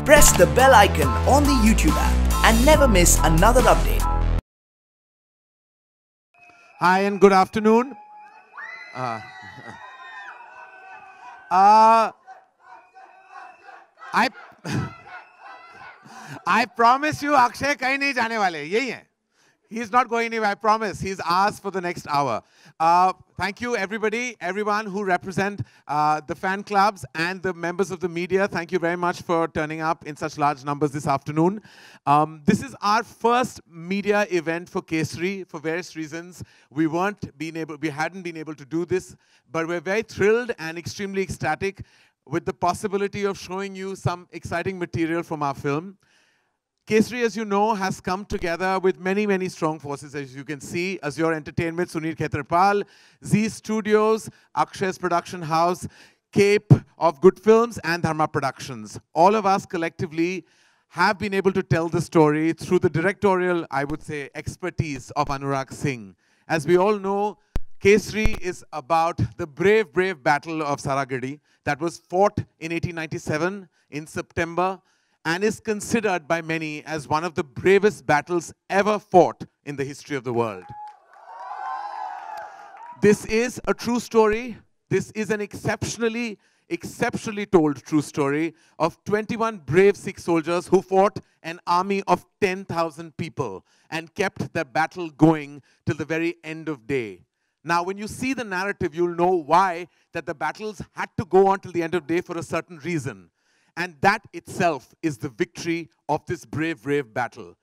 Press the bell icon on the YouTube app and never miss another update. Hi and good afternoon. I promise you, Akshay kahin nahi jaane wale. Yahi hai. He's not going anywhere, I promise. He's asked for the next hour. Thank you, everyone who represent the fan clubs and the members of the media. Thank you very much for turning up in such large numbers this afternoon. This is our first media event for Kesari. For various reasons, we hadn't been able to do this, but we're very thrilled and extremely ecstatic with the possibility of showing you some exciting material from our film. Kesari, as you know, has come together with many, many strong forces, as you can see. Azure Entertainment, Sunil Khetarpal, Zee Studios, Akshay's production house, Cape of Good Films, and Dharma Productions. All of us collectively have been able to tell the story through the directorial, I would say, expertise of Anurag Singh. As we all know, Kesari is about the brave, brave battle of Saragadi that was fought in 1897 in September, and is considered by many as one of the bravest battles ever fought in the history of the world. This is a true story. This is an exceptionally told true story of 21 brave Sikh soldiers who fought an army of 10,000 people and kept the battle going till the very end of day. Now, when you see the narrative, you'll know why that the battles had to go on till the end of day for a certain reason. And that itself is the victory of this brave, brave battle.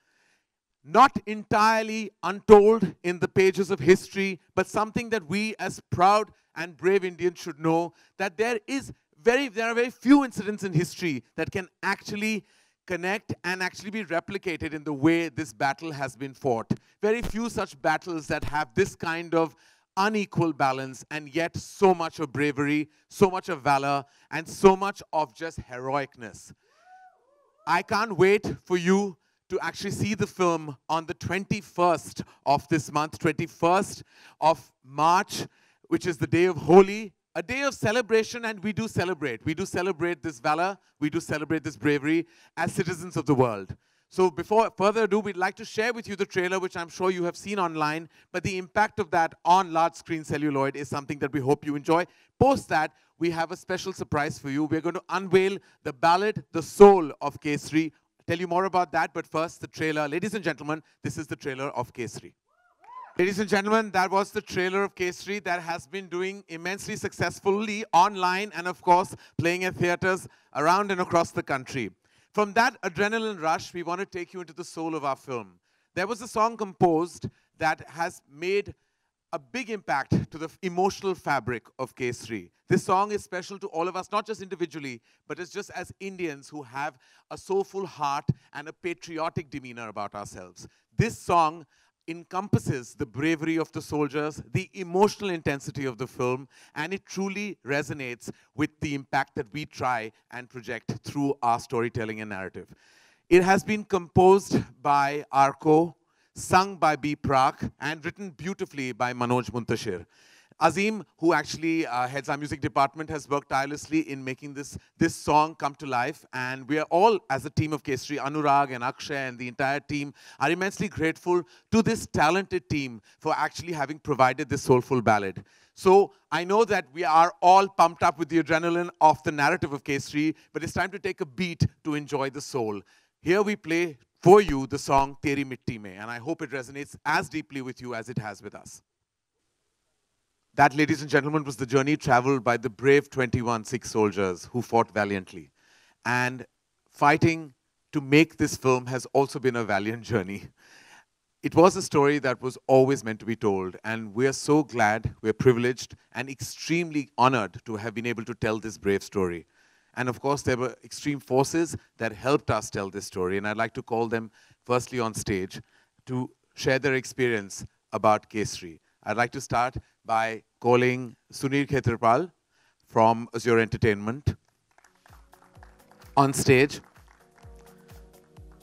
Not entirely untold in the pages of history, but something that we as proud and brave Indians should know, that there are very few incidents in history that can actually connect and actually be replicated in the way this battle has been fought. Very few such battles that have this kind of unequal balance, and yet so much of bravery, so much of valor, and so much of just heroicness. I can't wait for you to actually see the film on the 21st of this month, 21st of March, which is the day of Holi, a day of celebration, and we do celebrate. We do celebrate this valor, we do celebrate this bravery as citizens of the world. So before further ado, we'd like to share with you the trailer, which I'm sure you have seen online, but the impact of that on large screen celluloid is something that we hope you enjoy. Post that, we have a special surprise for you. We're going to unveil the ballad, The Soul of Kesari. Tell you more about that, but first the trailer. Ladies and gentlemen, this is the trailer of Kesari. Ladies and gentlemen, that was the trailer of Kesari that has been doing immensely successfully online and, of course, playing at theaters around and across the country. From that adrenaline rush, we want to take you into the soul of our film. There was a song composed that has made a big impact to the emotional fabric of Kesari. This song is special to all of us, not just individually, but it's just as Indians who have a soulful heart and a patriotic demeanor about ourselves. This song encompasses the bravery of the soldiers, the emotional intensity of the film, and it truly resonates with the impact that we try and project through our storytelling and narrative. It has been composed by Arko, sung by B. Prak, and written beautifully by Manoj Muntashir. Azim, who actually heads our music department, has worked tirelessly in making this song come to life. And we are all, as a team of Kesari, Anurag and Akshay and the entire team, are immensely grateful to this talented team for actually having provided this soulful ballad. So I know that we are all pumped up with the adrenaline of the narrative of Kesari, but it's time to take a beat to enjoy the soul. Here we play for you the song Teri Mitti Mein, and I hope it resonates as deeply with you as it has with us. That, ladies and gentlemen, was the journey traveled by the brave 21 Sikh soldiers who fought valiantly. And fighting to make this film has also been a valiant journey. It was a story that was always meant to be told, and we are so glad, we're privileged, and extremely honored to have been able to tell this brave story. And of course, there were extreme forces that helped us tell this story, and I'd like to call them firstly on stage to share their experience about Kesari. I'd like to start by calling Sunil Khetarpal from Azure Entertainment on stage.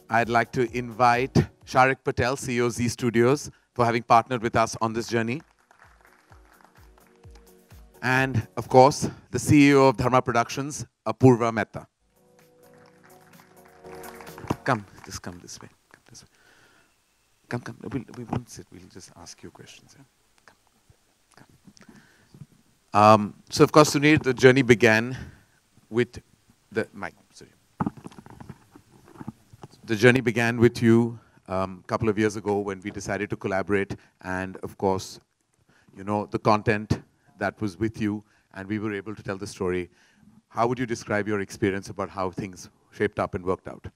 I'd like to invite Sharik Patel, CEO of Zee Studios, for having partnered with us on this journey. And, of course, the CEO of Dharma Productions, Apurva Mehta. Come, just come this way. Come this way. Come. We won't sit. We'll just ask you questions. Yeah? Come. So, of course, Sunir, the journey began with the mic. Sorry. The journey began with you a couple of years ago when we decided to collaborate, and of course, you know, the content that was with you, and we were able to tell the story. How would you describe your experience about how things shaped up and worked out?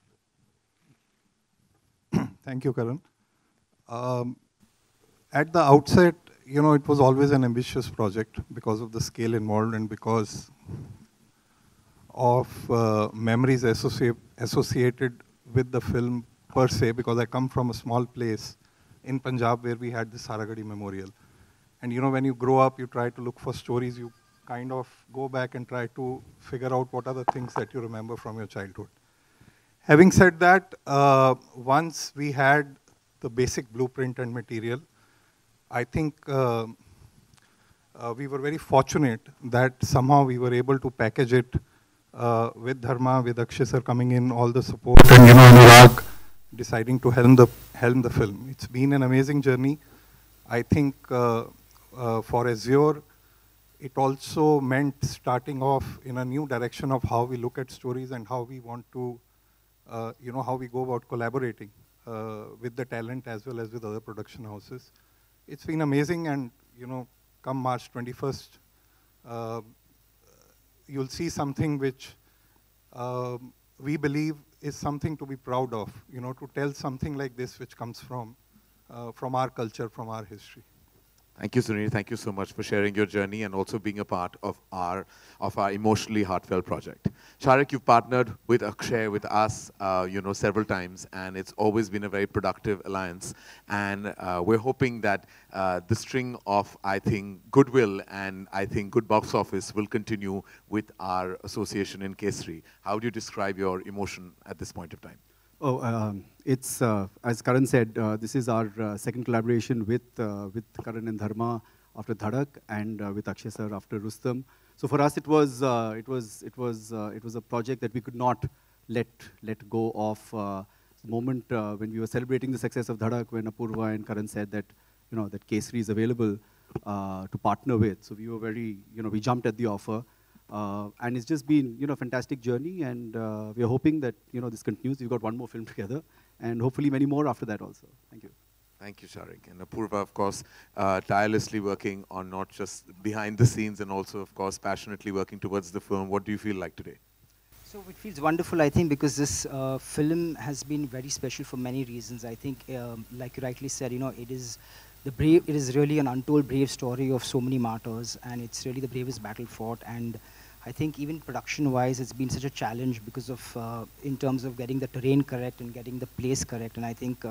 Thank you, Karan. At the outset, you know, it was always an ambitious project because of the scale involved and because of memories associated with the film per se, because I come from a small place in Punjab where we had the Saragadi Memorial. And you know, when you grow up, you try to look for stories, you kind of go back and try to figure out what are the things that you remember from your childhood. Having said that, once we had the basic blueprint and material, I think we were very fortunate that somehow we were able to package it with Dharma, with Akshay sir coming in, all the support, and you know, Anurag deciding to helm the film. It's been an amazing journey. I think for Azure, it also meant starting off in a new direction of how we look at stories and how we want to, you know, how we go about collaborating with the talent as well as with other production houses. It's been amazing, and you know, come March 21st, you'll see something which we believe is something to be proud of, you know, to tell something like this which comes from our culture, from our history. Thank you, Sunil. Thank you so much for sharing your journey and also being a part of our emotionally heartfelt project. Sharik, you've partnered with Akshay, with us, you know, several times, and it's always been a very productive alliance. And we're hoping that the string of, I think, goodwill and I think good box office will continue with our association in Kesari. How do you describe your emotion at this point of time? Oh, it's, as Karan said, this is our second collaboration with Karan and Dharma after Dhadak, and with Akshay sir after Rustom. So for us, it was a project that we could not let go of. The moment when we were celebrating the success of Dhadak, when Apurva and Karan said that, you know, that Kesari is available to partner with. So we were very, you know, we jumped at the offer. And it's just been, you know, a fantastic journey, and we are hoping that, you know, this continues. We've got one more film together, and hopefully many more after that also. Thank you. Thank you, Sharik. And Apurva, of course, tirelessly working on not just behind the scenes and also, of course, passionately working towards the film. What do you feel like today? So it feels wonderful, I think, because this film has been very special for many reasons. I think, like you rightly said, you know, it is really an untold brave story of so many martyrs, and it's really the bravest battle fought. And I think even production-wise, it's been such a challenge because of, in terms of getting the terrain correct and getting the place correct. And I think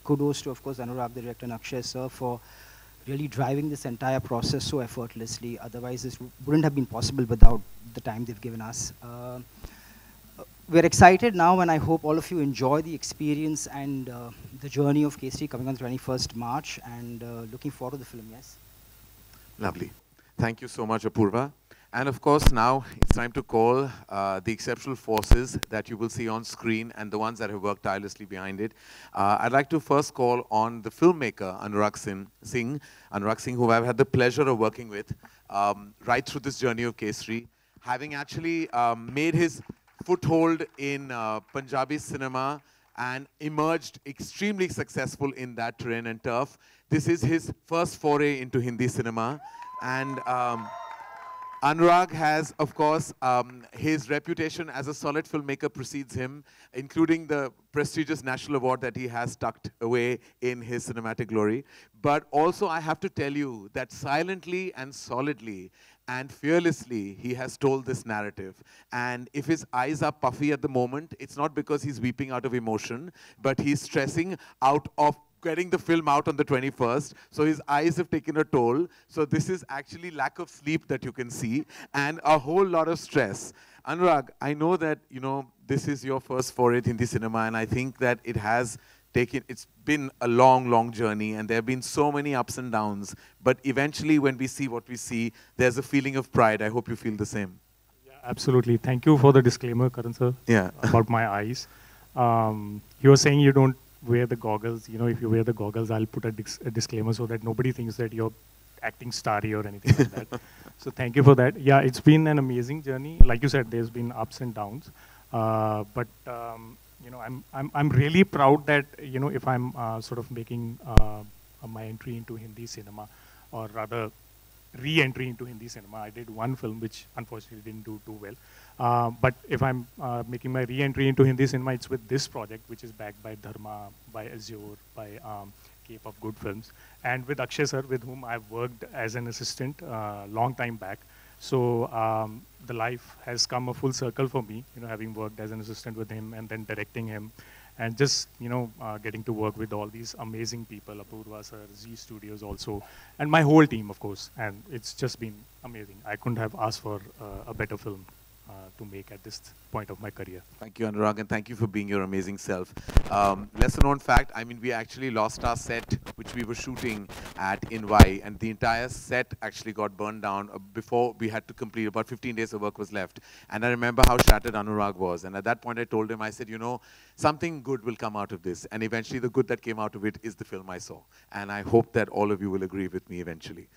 kudos to, of course, Anurag, the director, and Akshay sir for really driving this entire process so effortlessly. Otherwise, this wouldn't have been possible without the time they've given us. We're excited now, and I hope all of you enjoy the experience and the journey of Kesari coming on the 21st March, and looking forward to the film, yes. Lovely. Thank you so much, Apurva. And of course, now it's time to call the exceptional forces that you will see on screen and the ones that have worked tirelessly behind it. I'd like to first call on the filmmaker, Anurag Singh, who I've had the pleasure of working with right through this journey of Kesari, having actually made his foothold in Punjabi cinema and emerged extremely successful in that terrain and turf. This is his first foray into Hindi cinema, and Anurag has, of course, his reputation as a solid filmmaker precedes him, including the prestigious national award that he has tucked away in his cinematic glory. But also, I have to tell you that silently and solidly and fearlessly, he has told this narrative. And if his eyes are puffy at the moment, it's not because he's weeping out of emotion, but he's stressing out of getting the film out on the 21st, so his eyes have taken a toll. So this is actually lack of sleep that you can see, and a whole lot of stress. Anurag, I know that, you know, this is your first foray in Hindi cinema, and I think that it's been a long, long journey, and there have been so many ups and downs, but eventually when we see what we see, there's a feeling of pride. I hope you feel the same. Yeah, absolutely. Thank you for the disclaimer, Karan sir, yeah. about my eyes. he was saying you don't wear the goggles. You know, if you wear the goggles, I'll put a disclaimer so that nobody thinks that you're acting starry or anything like that. So thank you for that. Yeah, it's been an amazing journey. Like you said, there's been ups and downs. But you know, I'm really proud that, you know, if I'm sort of making my entry into Hindi cinema, or rather re-entry into Hindi cinema. I did one film which unfortunately didn't do too well. But if I'm making my re-entry into Hindi cinema, it's with this project, which is backed by Dharma, by Azure, by Cape of Good Films, and with Akshay sir, with whom I've worked as an assistant long time back. So the life has come a full circle for me, you know, having worked as an assistant with him and then directing him, and just, you know, getting to work with all these amazing people, Apurva sir, Z Studios also, and my whole team, of course. And it's just been amazing. I couldn't have asked for a better film to make at this point of my career. Thank you, Anurag, and thank you for being your amazing self. Lesser known fact, I mean, we actually lost our set, which we were shooting at in Y, and the entire set actually got burned down before we had to complete. About 15 days of work was left. And I remember how shattered Anurag was. And at that point, I told him, I said, you know, something good will come out of this. And eventually, the good that came out of it is the film I saw. And I hope that all of you will agree with me eventually.